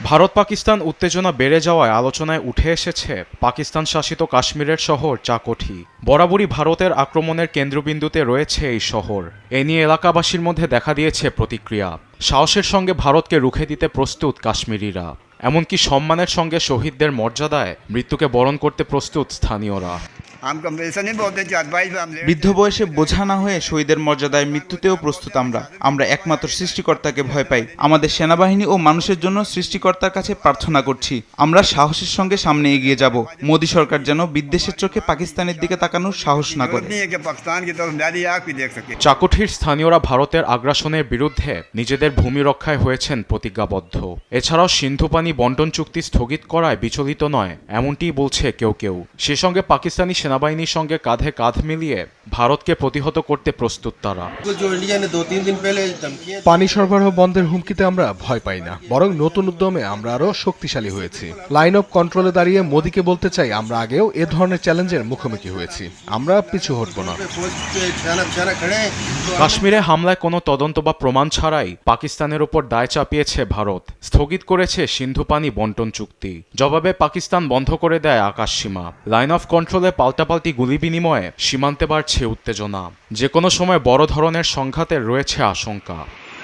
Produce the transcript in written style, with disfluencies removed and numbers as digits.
ভারত পাকিস্তান উত্তেজনা বেড়ে যাওয়ায় আলোচনায় উঠে এসেছে পাকিস্তান শাসিত কাশ্মীরের শহর চাকোঠি। বরাবরই ভারতের আক্রমণের কেন্দ্রবিন্দুতে রয়েছে এই শহর। এ নিয়ে এলাকাবাসীর মধ্যে দেখা দিয়েছে প্রতিক্রিয়া। সাহসের সঙ্গে ভারতকে রুখে দিতে প্রস্তুত কাশ্মীরিরা, এমনকি সম্মানের সঙ্গে শহীদদের মর্যাদায় মৃত্যুকে বরণ করতে প্রস্তুত স্থানীয়রা। বৃদ্ধ বয়সে বোঝা না হয়ে শহীদের মর্যাদায় মৃত্যুতেও প্রস্তুত আমরা একমাত্র সৃষ্টিকর্তাকে ভয় পাই। আমাদের সেনাবাহিনী ও মানুষের জন্য সৃষ্টিকর্তার কাছে প্রার্থনা করছি, আমরা সাহসের সঙ্গে সামনে এগিয়ে যাব। মোদী সরকার যেন বিদ্বেষের চোখে পাকিস্তানের দিকে তাকানোর সাহস না করে। চাকোঠির স্থানীয়রা ভারতের আগ্রাসনের বিরুদ্ধে নিজেদের ভূমি রক্ষায় হয়েছেন প্রতিজ্ঞাবদ্ধ। এছাড়াও সিন্ধু পানি বন্টন চুক্তি স্থগিত করায় বিচলিত নয়, এমনটিই বলছে কেউ কেউ। সে সঙ্গে পাকিস্তানি সেনাবাহিনীর সঙ্গে কাঁধে কাঁধ মিলিয়ে ভারতকে প্রতিহত করতে প্রস্তুত তারা। পানি সরবরাহ বন্ধের হুমকিতে আমরা ভয় পাই না, বরং নতুন উদ্যমে আমরা আরো শক্তিশালী হয়েছি। লাইন অফ কন্ট্রোলে দাঁড়িয়ে মোদীকে বলতে চাই, আমরা আগেও এ ধরনের চ্যালেঞ্জের মুখোমুখি হয়েছি, আমরা পিছু হটব না। কাশ্মীরে হামলায় কোনো তদন্ত বা প্রমাণ ছাড়াই পাকিস্তানের ওপর দায় চাপিয়েছে ভারত, স্থগিত করেছে সিন্ধু পানি বন্টন চুক্তি। জবাবে পাকিস্তান বন্ধ করে দেয় আকাশসীমা। লাইন অফ কন্ট্রোলে পাল্টাপাল্টি গুলি বিনিময়ে সীমান্তে বাড়ছে উত্তেজনা। যে কোনো সময় বড় ধরনের সংঘাতের রয়েছে আশঙ্কা।